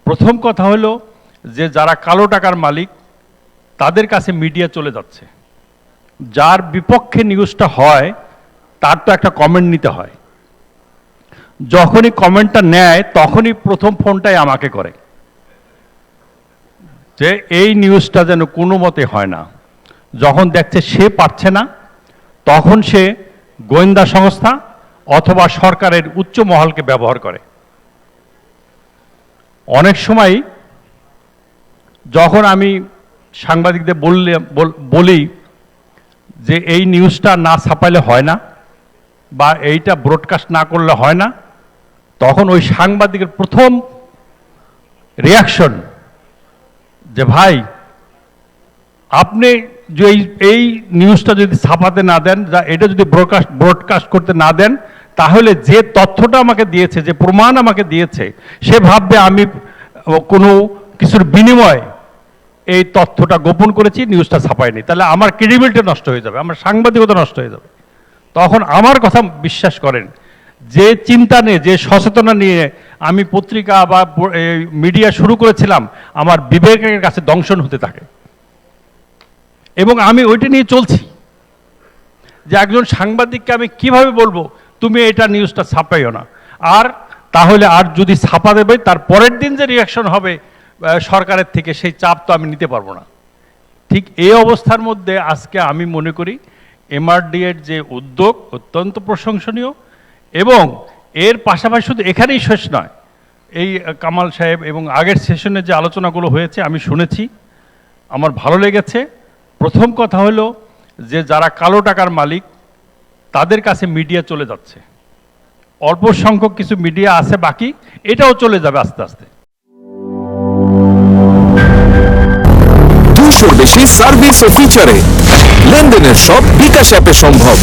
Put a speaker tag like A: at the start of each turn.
A: প্রথম কথা হলো যে যারা কালো টাকার মালিক তাদের কাছে মিডিয়া চলে যাচ্ছে। যার বিপক্ষে নিউজটা হয় তার তো একটা কমেন্ট নিতে হয়। যখনই কমেন্টটা নেয় তখনই প্রথম ফোনটাই আমাকে করে যে এই নিউজটা যেন কোনো মতে হয় না। যখন দেখছে সে পারছে না তখন সে গোয়েন্দা সংস্থা অথবা সরকারের উচ্চ মহলকে ব্যবহার করে। অনেক সময় যখন আমি সাংবাদিকদের বলি যে এই নিউজটা না ছাপাইলে হয় না বা এইটা ব্রডকাস্ট না করলে হয় না, তখন ওই সাংবাদিকের প্রথম রিয়াকশন যে ভাই আপনি যে এই নিউজটা যদি ছাপাতে না দেন, এটা যদি ব্রডকাস্ট করতে না দেন, তাহলে যে তথ্যটা আমাকে দিয়েছে, যে প্রমাণ আমাকে দিয়েছে, সে ভাববে আমি কোনো কিছুর বিনিময়ে এই তথ্যটা গোপন করেছি, নিউজটা ছাপাইনি। তাহলে আমার ক্রেডিবিলিটি নষ্ট হয়ে যাবে, আমার সাংবাদিকতা নষ্ট হয়ে যাবে। তখন আমার কথা বিশ্বাস করেন, যে চিন্তা নিয়ে, যে সচেতনা নিয়ে আমি পত্রিকা বা মিডিয়া শুরু করেছিলাম, আমার বিবেকের কাছে দংশন হতে থাকে এবং আমি ওইটা নিয়ে চলছি যে একজন সাংবাদিককে আমি কিভাবে বলবো তুমি এটা নিউজটা ছাপাইও না, আর তাহলে আর যদি ছাপা দেবে তার পরের দিন যে রিয়াকশন হবে সরকারের থেকে, সেই চাপ তো আমি নিতে পারবো না। ঠিক এই অবস্থার মধ্যে আজকে আমি মনে করি এমআরডি এর যে উদ্যোগ অত্যন্ত প্রশংসনীয়, এবং এর পাশাপাশি শুধু এখানেই শেষ নয়। এই কামাল সাহেব এবং আগের সেশনে যে আলোচনাগুলো হয়েছে আমি শুনেছি, আমার ভালো লেগেছে। প্রথম কথা হলো যে যারা কালো টাকার মালিক তাদের কাছে মিডিয়া চলে যাচ্ছে। অল্প সংখ্যক কিছু মিডিয়া আছে বাকি, এটাও চলে যাবে আস্তে আস্তে।
B: 200 বেশি সার্ভিস ও ফিচারে লেনদেনের সব বিকাশ অ্যাপে সম্ভব।